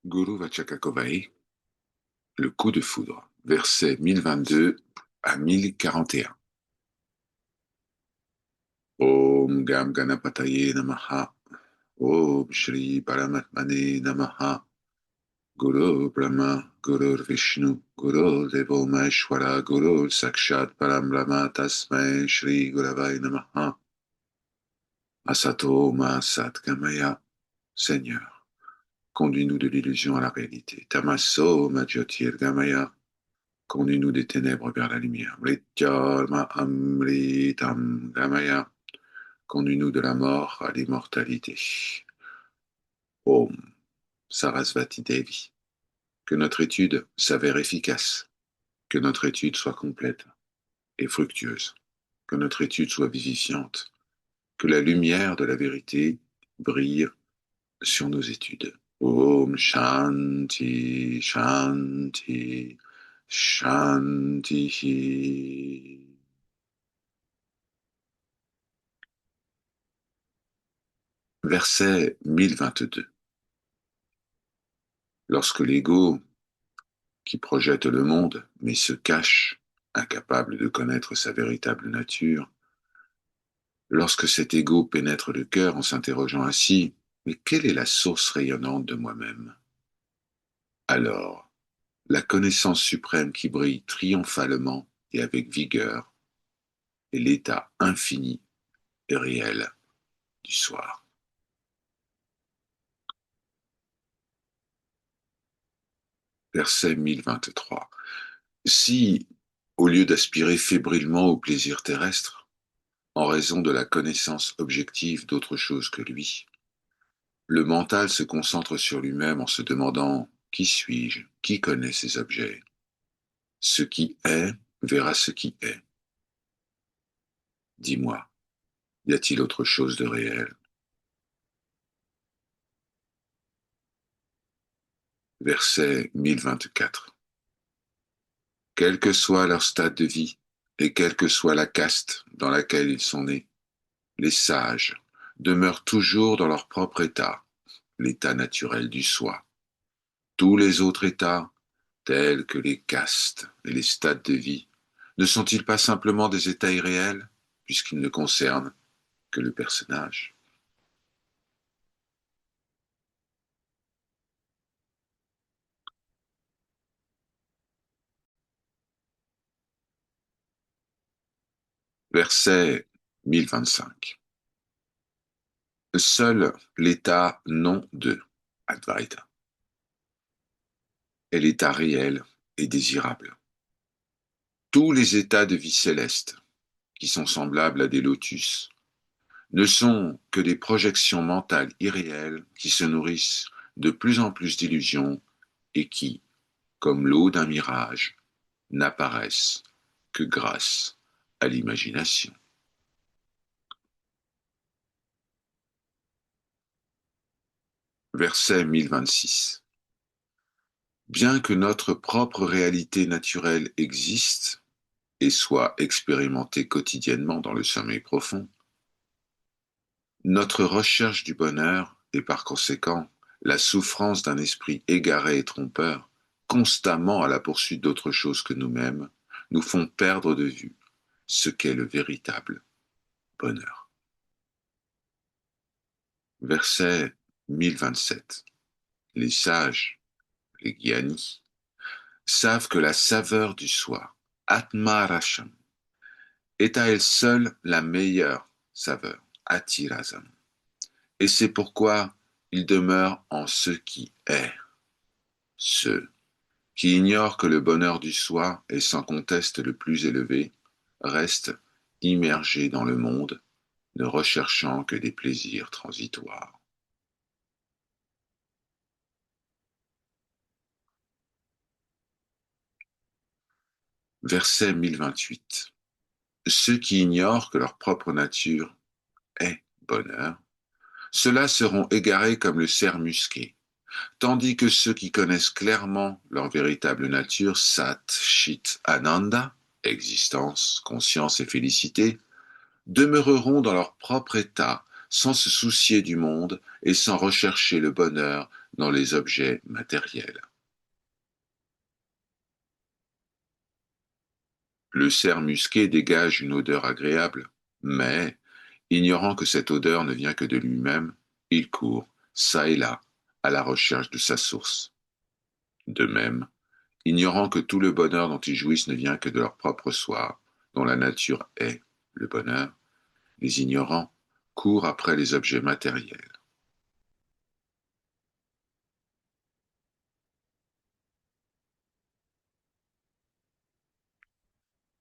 Guru Vachakakovai, le coup de foudre, versets 1022 à 1041. Om Gam Ganapataye Namaha, Om Shri Paramatmane Namaha, Guru Brahma, Guru Vishnu, Guru Devo Maheshwara, Guru Sakshat Param Brahma Tasmai Shri Guravai Namaha, Asato Ma Sat Gamaya, Seigneur, conduis-nous de l'illusion à la réalité. Tamaso Ma Jyotir Gamaya, conduis-nous des ténèbres vers la lumière. Mrityarma Amritam Gamaya. Conduis-nous de la mort à l'immortalité. Om Sarasvati Devi. Que notre étude s'avère efficace. Que notre étude soit complète et fructueuse. Que notre étude soit vivifiante. Que la lumière de la vérité brille sur nos études. Om Shanti Shanti Shanti. Verset 1022. Lorsque l'ego, qui projette le monde, mais se cache, incapable de connaître sa véritable nature, lorsque cet ego pénètre le cœur en s'interrogeant ainsi, mais quelle est la source rayonnante de moi-même? Alors, la connaissance suprême qui brille triomphalement et avec vigueur est l'état infini et réel du soir. Verset 1023. Si, au lieu d'aspirer fébrilement au plaisir terrestre, en raison de la connaissance objective d'autre chose que lui, le mental se concentre sur lui-même en se demandant qui suis-je, qui connaît ces objets? Ce qui est verra ce qui est. Dis-moi, y a-t-il autre chose de réel? Verset 1024. Quel que soit leur stade de vie, et quelle que soit la caste dans laquelle ils sont nés, les sages demeurent toujours dans leur propre état, l'état naturel du soi. Tous les autres états, tels que les castes et les stades de vie, ne sont-ils pas simplement des états irréels, puisqu'ils ne concernent que le personnage? Verset 1025. Seul l'état non de Advaita est l'état réel et désirable. Tous les états de vie céleste, qui sont semblables à des lotus, ne sont que des projections mentales irréelles qui se nourrissent de plus en plus d'illusions et qui, comme l'eau d'un mirage, n'apparaissent que grâce à l'imagination. Verset 1026. Bien que notre propre réalité naturelle existe et soit expérimentée quotidiennement dans le sommeil profond, notre recherche du bonheur et par conséquent la souffrance d'un esprit égaré et trompeur, constamment à la poursuite d'autre chose que nous-mêmes, nous font perdre de vue ce qu'est le véritable bonheur. Verset 1027. Les sages, les gyanis, savent que la saveur du soi, Atma Rasham, est à elle seule la meilleure saveur, Atirasam. Et c'est pourquoi ils demeurent en ce qui est. Ceux qui ignorent que le bonheur du soi est sans conteste le plus élevé restent immergés dans le monde, ne recherchant que des plaisirs transitoires. Verset 1028. Ceux qui ignorent que leur propre nature est bonheur, ceux-là seront égarés comme le cerf musqué, tandis que ceux qui connaissent clairement leur véritable nature, Sat, Chit, Ananda, existence, conscience et félicité, demeureront dans leur propre état, sans se soucier du monde et sans rechercher le bonheur dans les objets matériels. Le cerf musqué dégage une odeur agréable, mais, ignorant que cette odeur ne vient que de lui-même, il court, çà et là, à la recherche de sa source. De même, ignorant que tout le bonheur dont ils jouissent ne vient que de leur propre soi, dont la nature est le bonheur, les ignorants courent après les objets matériels.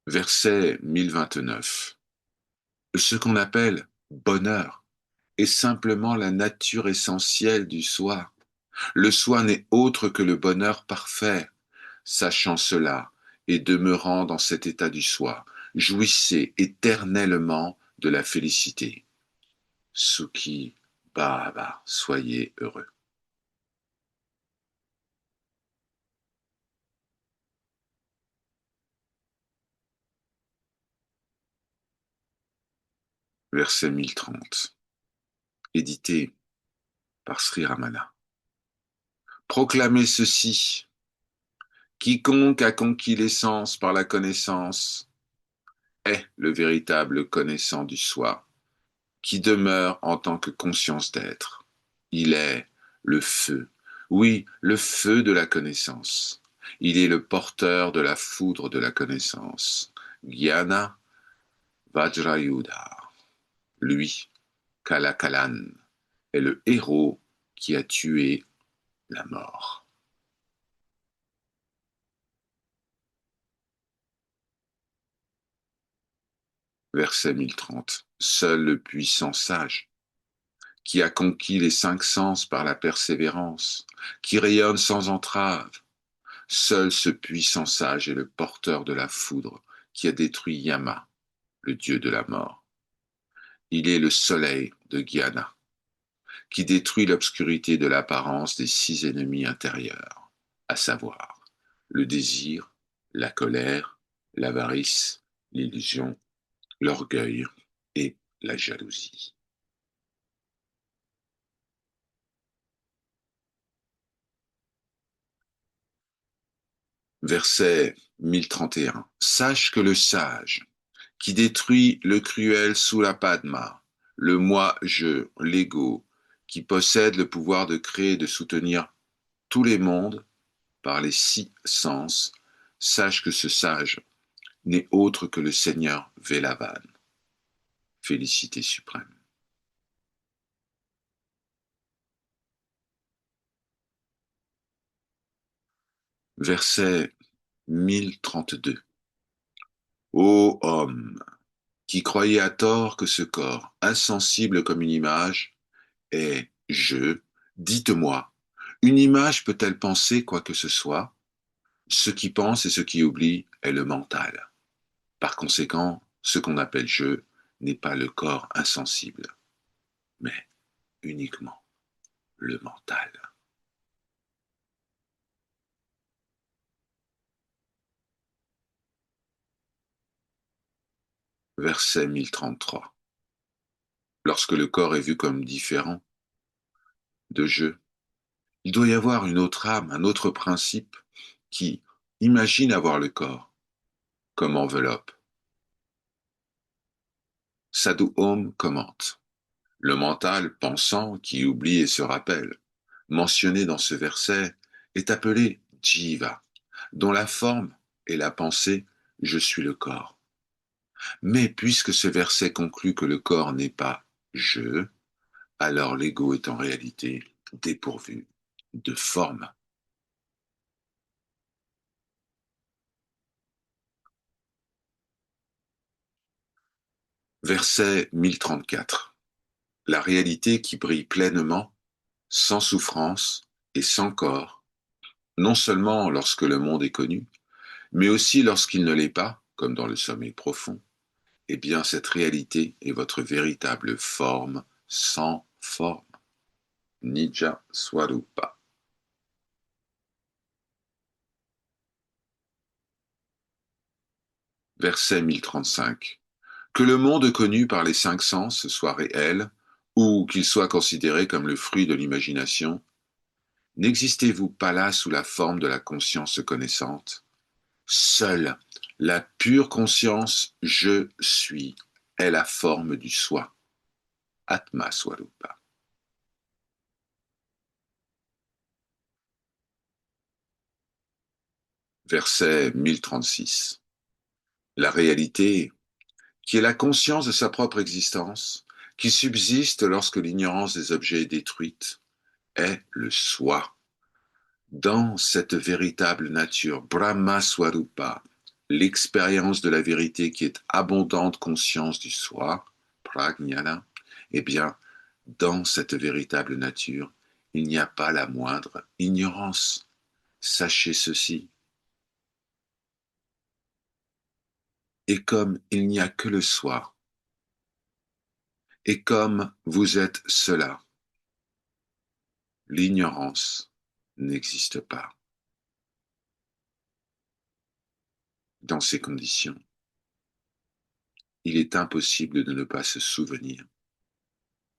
Verset 1029. Ce qu'on appelle bonheur est simplement la nature essentielle du soi. Le soi n'est autre que le bonheur parfait. Sachant cela et demeurant dans cet état du soi, jouissez éternellement de la félicité. Sukhi Bhava, soyez heureux. Verset 1030. Édité par Sri Ramana. Proclamez ceci. Quiconque a conquis l'essence par la connaissance est le véritable connaissant du soi, qui demeure en tant que conscience d'être. Il est le feu, oui, le feu de la connaissance. Il est le porteur de la foudre de la connaissance. Gyana Vajrayudha. Lui, Kalakalan, est le héros qui a tué la mort. Verset 1030. Seul le puissant sage, qui a conquis les cinq sens par la persévérance, qui rayonne sans entrave, seul ce puissant sage est le porteur de la foudre qui a détruit Yama, le dieu de la mort. Il est le soleil de Gyana, qui détruit l'obscurité de l'apparence des six ennemis intérieurs, à savoir le désir, la colère, l'avarice, l'illusion, l'orgueil et la jalousie. Verset 1031. Sache que le sage, qui détruit le cruel sous la Padma, le moi-je, l'ego, qui possède le pouvoir de créer et de soutenir tous les mondes par les six sens, sache que ce sage n'est autre que le Seigneur Vélavan. Félicité suprême. Verset 1032. Ô homme, qui croyait à tort que ce corps, insensible comme une image, est je, dites-moi, une image peut-elle penser quoi que ce soit? Ce qui pense et ce qui oublie est le mental. Par conséquent, ce qu'on appelle je n'est pas le corps insensible, mais uniquement le mental. Verset 1033. Lorsque le corps est vu comme différent de je, il doit y avoir une autre âme, un autre principe qui imagine avoir le corps comme enveloppe. Sadhu Om commente. Le mental pensant qui oublie et se rappelle, mentionné dans ce verset, est appelé jiva, dont la forme est la pensée je suis le corps. Mais puisque ce verset conclut que le corps n'est pas je, alors l'ego est en réalité dépourvu de forme. Verset 1034. La réalité qui brille pleinement, sans souffrance et sans corps, non seulement lorsque le monde est connu, mais aussi lorsqu'il ne l'est pas, comme dans le sommeil profond, eh bien cette réalité est votre véritable forme sans forme. Nija Swarupa. Verset 1035. Que le monde connu par les cinq sens soit réel ou qu'il soit considéré comme le fruit de l'imagination, n'existez-vous pas là sous la forme de la conscience connaissante? Seule la pure conscience je suis est la forme du soi, Atma Swarupa. Verset 1036. La réalité, qui est la conscience de sa propre existence, qui subsiste lorsque l'ignorance des objets est détruite, est le soi. Dans cette véritable nature, Brahma Swarupa, l'expérience de la vérité qui est abondante conscience du soi, Prajnana, eh bien, dans cette véritable nature, il n'y a pas la moindre ignorance. Sachez ceci. Et comme il n'y a que le soi, et comme vous êtes cela, l'ignorance n'existe pas. Dans ces conditions, il est impossible de ne pas se souvenir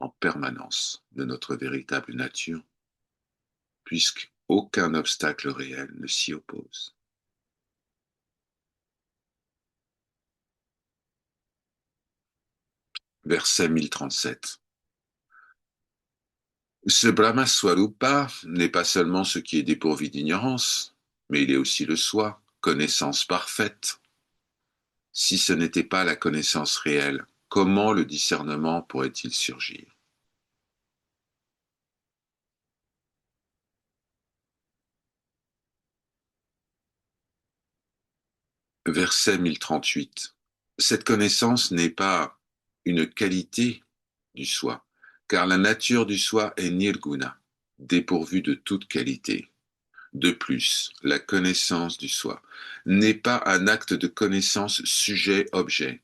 en permanence de notre véritable nature, puisque aucun obstacle réel ne s'y oppose. Verset 1037. Ce Brahma Swarupa n'est pas seulement ce qui est dépourvu d'ignorance, mais il est aussi le soi, connaissance parfaite. Si ce n'était pas la connaissance réelle, comment le discernement pourrait-il surgir? Verset 1038. Cette connaissance n'est pas une qualité du soi, car la nature du soi est nirguna, dépourvue de toute qualité. De plus, la connaissance du soi n'est pas un acte de connaissance sujet-objet,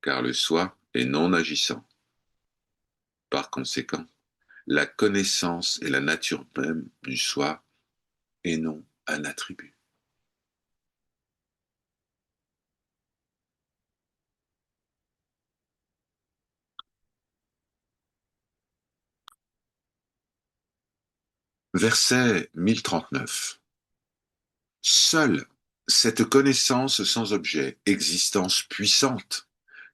car le soi est non agissant. Par conséquent, la connaissance est la nature même du soi et non un attribut. Verset 1039. Seule cette connaissance sans objet, existence puissante,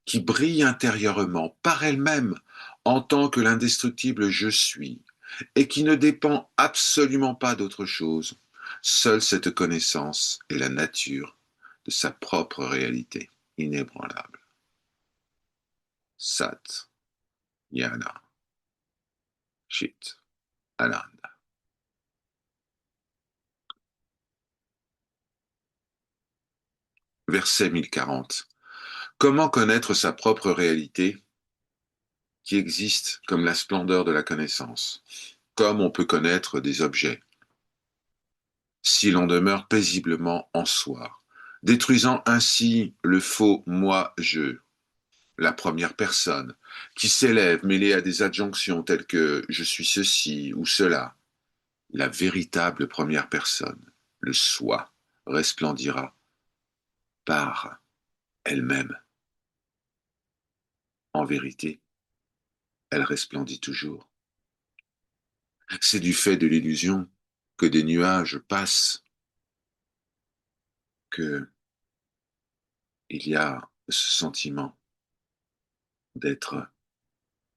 qui brille intérieurement par elle-même en tant que l'indestructible je suis, et qui ne dépend absolument pas d'autre chose, seule cette connaissance est la nature de sa propre réalité inébranlable. Sat, Yana, Chit, Ananda. Verset 1040. Comment connaître sa propre réalité qui existe comme la splendeur de la connaissance, comme on peut connaître des objets, si l'on demeure paisiblement en soi, détruisant ainsi le faux moi-je, la première personne, qui s'élève mêlée à des adjonctions telles que je suis ceci ou cela, la véritable première personne, le soi, resplendira par elle-même. En vérité, elle resplendit toujours. C'est du fait de l'illusion que des nuages passent, que il y a ce sentiment d'être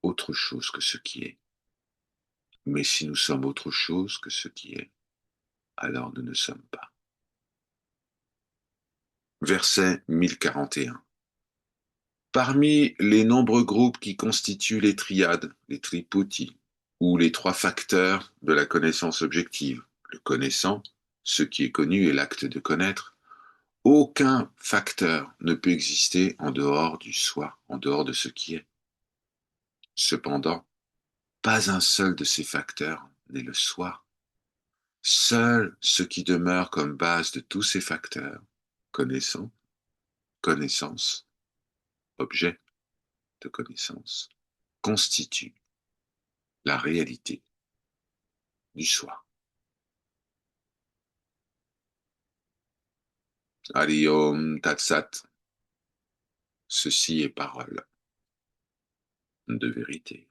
autre chose que ce qui est. Mais si nous sommes autre chose que ce qui est, alors nous ne sommes pas. Verset 1041. Parmi les nombreux groupes qui constituent les triades, les triputi, ou les trois facteurs de la connaissance objective, le connaissant, ce qui est connu et l'acte de connaître, aucun facteur ne peut exister en dehors du soi, en dehors de ce qui est. Cependant, pas un seul de ces facteurs n'est le soi. Seul ce qui demeure comme base de tous ces facteurs, connaissant, connaissance, objet de connaissance, constitue la réalité du soi. Hariom Tatsat, ceci est parole de vérité.